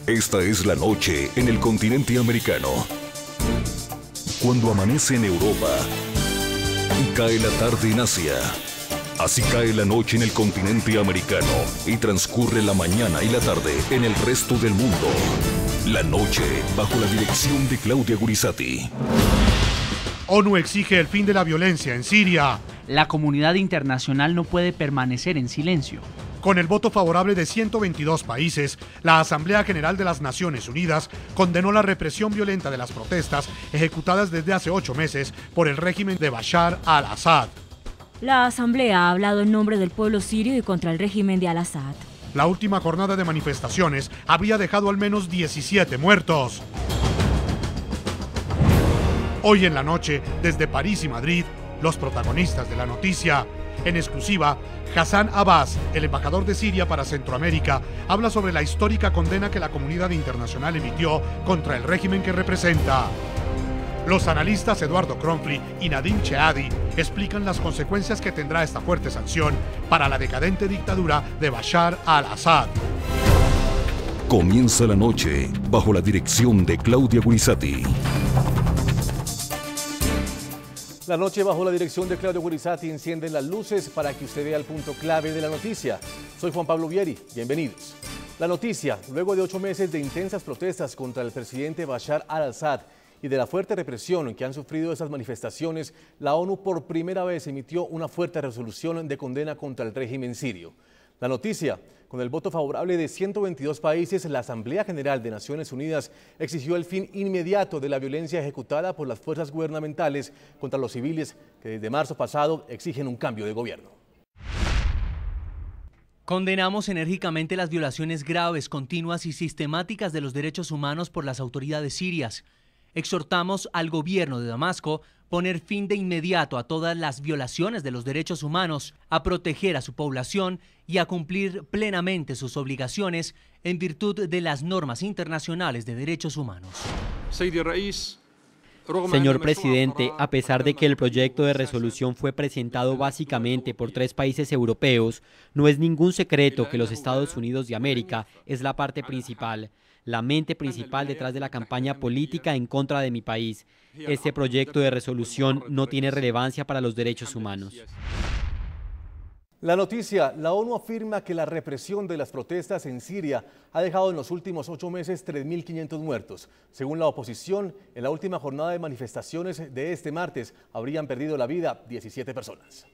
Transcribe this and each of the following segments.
Esta es la noche en el continente americano. Cuando amanece en Europa y cae la tarde en Asia. Así cae la noche en el continente americano y transcurre la mañana y la tarde en el resto del mundo. La noche bajo la dirección de Claudia Gurizati. ONU exige el fin de la violencia en Siria. La comunidad internacional no puede permanecer en silencio. Con el voto favorable de 122 países, la Asamblea General de las Naciones Unidas condenó la represión violenta de las protestas ejecutadas desde hace 8 meses por el régimen de Bashar al-Assad. La Asamblea ha hablado en nombre del pueblo sirio y contra el régimen de al-Assad. La última jornada de manifestaciones había dejado al menos 17 muertos. Hoy en la noche, desde París y Madrid, los protagonistas de la noticia. En exclusiva, Hassan Abbas, el embajador de Siria para Centroamérica, habla sobre la histórica condena que la comunidad internacional emitió contra el régimen que representa. Los analistas Eduardo Kronfli y Nadim Cheadi explican las consecuencias que tendrá esta fuerte sanción para la decadente dictadura de Bashar al-Assad. Comienza la noche bajo la dirección de Claudia Gurizati. La noche bajo la dirección de Claudia Gurizati encienden las luces para que usted vea el punto clave de la noticia. Soy Juan Pablo Vieri, bienvenidos. La noticia, luego de 8 meses de intensas protestas contra el presidente Bashar al-Assad y de la fuerte represión que han sufrido esas manifestaciones, la ONU por primera vez emitió una fuerte resolución de condena contra el régimen sirio. La noticia, con el voto favorable de 122 países, la Asamblea General de Naciones Unidas exigió el fin inmediato de la violencia ejecutada por las fuerzas gubernamentales contra los civiles que desde marzo pasado exigen un cambio de gobierno. Condenamos enérgicamente las violaciones graves, continuas y sistemáticas de los derechos humanos por las autoridades sirias. Exhortamos al gobierno de Damasco poner fin de inmediato a todas las violaciones de los derechos humanos, a proteger a su población y a cumplir plenamente sus obligaciones en virtud de las normas internacionales de derechos humanos. Señor presidente, a pesar de que el proyecto de resolución fue presentado básicamente por 3 países europeos, no es ningún secreto que los Estados Unidos de América es la parte principal, la mente principal detrás de la campaña política en contra de mi país. Este proyecto de resolución no tiene relevancia para los derechos humanos. La noticia, la ONU afirma que la represión de las protestas en Siria ha dejado en los últimos 8 meses 3.500 muertos. Según la oposición, en la última jornada de manifestaciones de este martes habrían perdido la vida 17 personas.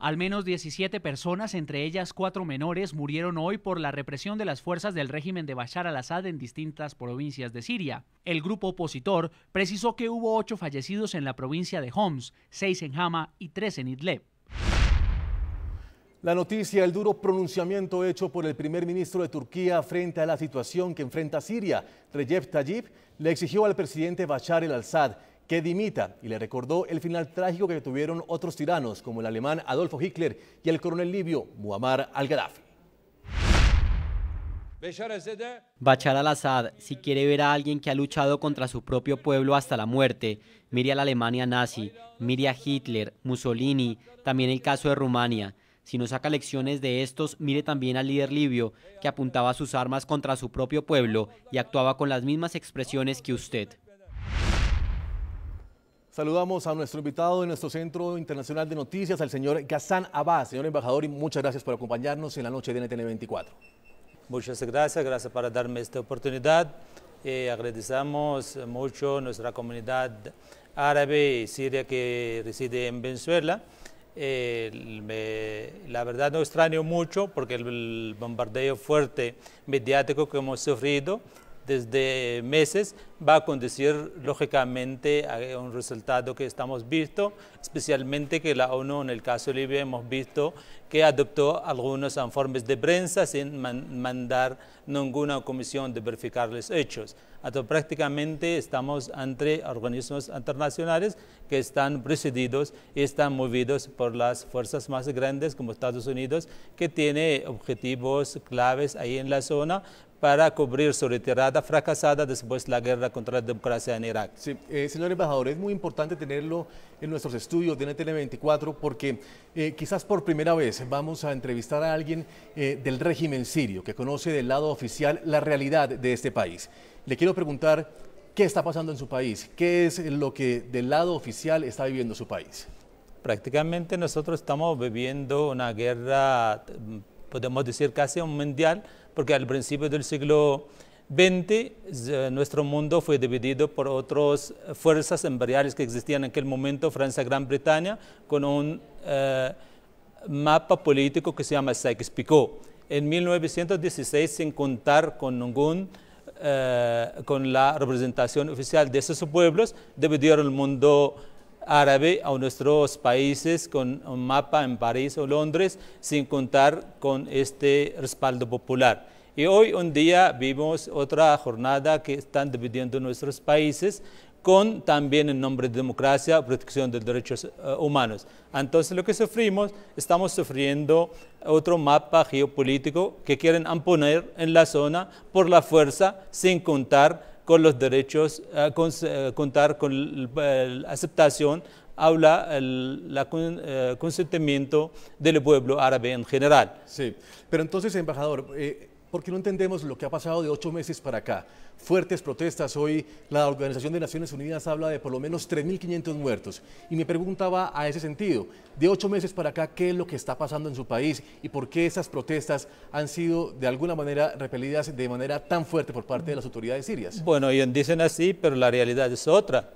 Al menos 17 personas, entre ellas 4 menores, murieron hoy por la represión de las fuerzas del régimen de Bashar al-Assad en distintas provincias de Siria. El grupo opositor precisó que hubo 8 fallecidos en la provincia de Homs, 6 en Hama y 3 en Idlib. La noticia, el duro pronunciamiento hecho por el primer ministro de Turquía frente a la situación que enfrenta Siria. Recep Tayyip le exigió al presidente Bashar al-Assad que dimita y le recordó el final trágico que tuvieron otros tiranos como el alemán Adolfo Hitler y el coronel libio Muammar al-Gaddafi. Bashar al-Assad, si quiere ver a alguien que ha luchado contra su propio pueblo hasta la muerte, mire a la Alemania nazi, mire a Hitler, Mussolini, también el caso de Rumania. Si no saca lecciones de estos, mire también al líder libio, que apuntaba sus armas contra su propio pueblo y actuaba con las mismas expresiones que usted. Saludamos a nuestro invitado de nuestro Centro Internacional de Noticias, al señor Hassan Abbas. Señor embajador, y muchas gracias por acompañarnos en la noche de NTN 24. Muchas gracias por darme esta oportunidad. Agradecemos mucho a nuestra comunidad árabe y siria que reside en Venezuela. La verdad no extraño mucho porque el bombardeo fuerte mediático que hemos sufrido desde meses va a conducir lógicamente a un resultado que estamos viendo, especialmente que la ONU en el caso de Libia hemos visto que adoptó algunos informes de prensa sin mandar ninguna comisión de verificar los hechos. Entonces, prácticamente estamos ante organismos internacionales que están presididos y están movidos por las fuerzas más grandes como Estados Unidos, que tiene objetivos claves ahí en la zona para cubrir su retirada fracasada después de la guerra contra la democracia en Irak. Sí, señor embajador, es muy importante tenerlo en nuestros estudios de NTN 24 porque quizás por primera vez vamos a entrevistar a alguien del régimen sirio que conoce del lado oficial la realidad de este país. Le quiero preguntar qué está pasando en su país, qué es lo que del lado oficial está viviendo su país. Prácticamente nosotros estamos viviendo una guerra, podemos decir casi un mundial, porque al principio del siglo XX nuestro mundo fue dividido por otras fuerzas imperiales que existían en aquel momento, Francia, Gran Bretaña, con un mapa político que se llama Sykes-Picot. En 1916, sin contar con con la representación oficial de esos pueblos, dividieron el mundo árabe a nuestros países con un mapa en París o Londres, sin contar con este respaldo popular. Y hoy un día vimos otra jornada que están dividiendo nuestros países con también en nombre de democracia, protección de derechos humanos. Entonces lo que estamos sufriendo otro mapa geopolítico que quieren imponer en la zona por la fuerza sin contar con los derechos, contar con la aceptación o el consentimiento del pueblo árabe en general. Sí, pero entonces, embajador, ¿por qué no entendemos lo que ha pasado de 8 meses para acá? Fuertes protestas, hoy la Organización de Naciones Unidas habla de por lo menos 3.500 muertos. Y mi pregunta va a ese sentido, de 8 meses para acá, ¿qué es lo que está pasando en su país? ¿Y por qué esas protestas han sido de alguna manera repelidas de manera tan fuerte por parte de las autoridades sirias? Bueno, ellos dicen así, pero la realidad es otra.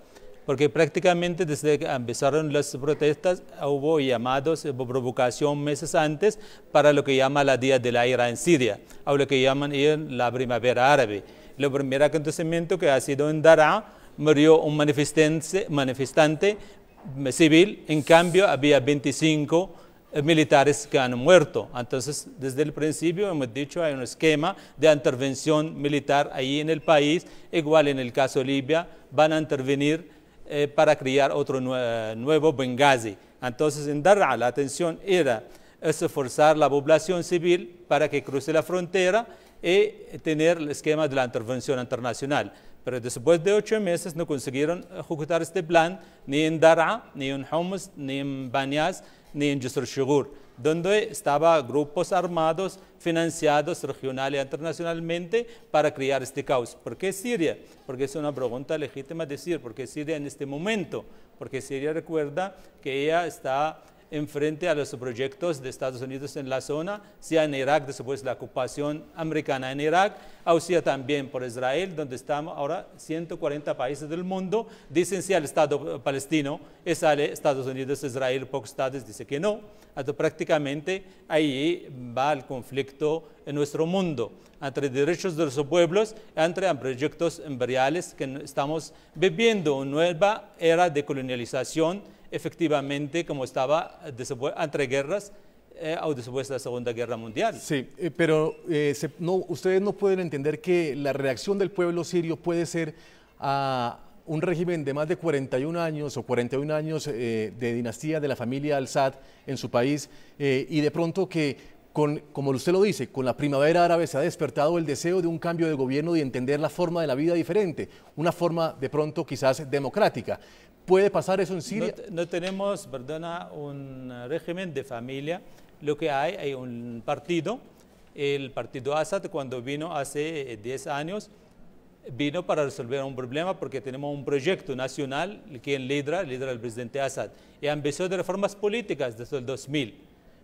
Porque prácticamente desde que empezaron las protestas hubo llamados, hubo provocación meses antes para lo que llama la Día de la Ira en Siria, o lo que llaman la Primavera Árabe. El primer acontecimiento que ha sido en Daraa, murió un manifestante civil, en cambio había 25 militares que han muerto. Entonces, desde el principio hemos dicho hay un esquema de intervención militar ahí en el país, igual en el caso de Libia, van a intervenir para crear otro nuevo Benghazi. Entonces, en Daraa la atención era esforzar la población civil para que cruce la frontera y tener el esquema de la intervención internacional. Pero después de 8 meses no consiguieron ejecutar este plan ni en Daraa, ni en Homs, ni en Banyas, ni en Jisr al-Shughur, donde estaban grupos armados financiados regional e internacionalmente para crear este caos. ¿Por qué Siria? Porque es una pregunta legítima decir, ¿por qué Siria en este momento? Porque Siria recuerda que ella está enfrente a los proyectos de Estados Unidos en la zona, sea en Irak después de la ocupación americana en Irak, o sea también por Israel, donde estamos ahora 140 países del mundo, dicen sí al Estado palestino, y sale Estados Unidos, Israel, pocos estados dicen que no. Entonces prácticamente ahí va el conflicto en nuestro mundo, entre derechos de los pueblos, entre proyectos imperiales que estamos viviendo una nueva era de colonialización, efectivamente como estaba entre guerras o después de la Segunda Guerra Mundial. Sí, pero ustedes no pueden entender que la reacción del pueblo sirio puede ser a un régimen de más de 41 años o 41 años de dinastía de la familia Al-Assad en su país y de pronto que, como usted lo dice, con la primavera árabe se ha despertado el deseo de un cambio de gobierno y entender la forma de la vida diferente, una forma de pronto quizás democrática. ¿Puede pasar eso en Siria? No tenemos, perdona, un régimen de familia. Lo que hay un partido, el partido Assad, cuando vino hace 10 años, vino para resolver un problema porque tenemos un proyecto nacional que lidera el presidente Assad. Y empezó de reformas políticas desde el 2000.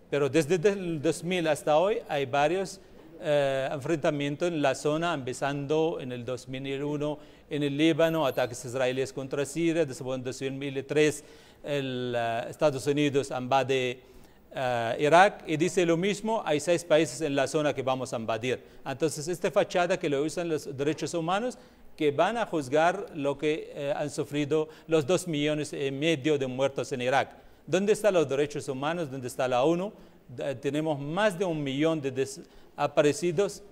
Pero desde el 2000 hasta hoy hay varios enfrentamientos en la zona, empezando en el 2001 en el Líbano, ataques israelíes contra Siria, después en 2003 Estados Unidos invade Irak y dice lo mismo, hay 6 países en la zona que vamos a invadir. Entonces esta fachada que lo usan los derechos humanos, que van a juzgar lo que han sufrido los 2,5 millones de muertos en Irak. ¿Dónde están los derechos humanos? ¿Dónde está la ONU? Tenemos más de 1 millón de desaparecidos,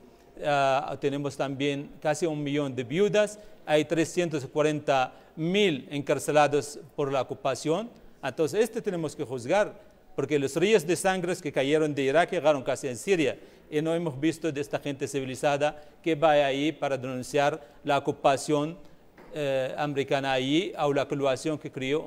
tenemos también casi 1 millón de viudas, hay 340.000 encarcelados por la ocupación. Entonces, tenemos que juzgar. porque los ríos de sangre que cayeron de Irak llegaron casi en Siria, y no hemos visto de esta gente civilizada que vaya ahí para denunciar la ocupación americana allí, o la colaboración que creó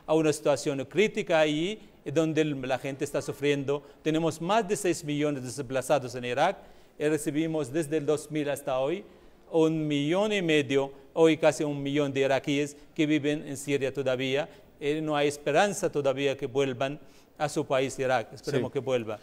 una situación crítica allí, donde la gente está sufriendo. Tenemos más de 6 millones de desplazados en Irak, y recibimos desde el 2000 hasta hoy 1,5 millones, hoy casi 1 millón de iraquíes que viven en Siria todavía. No hay esperanza todavía que vuelvan a su país, Irak. Esperemos que vuelva.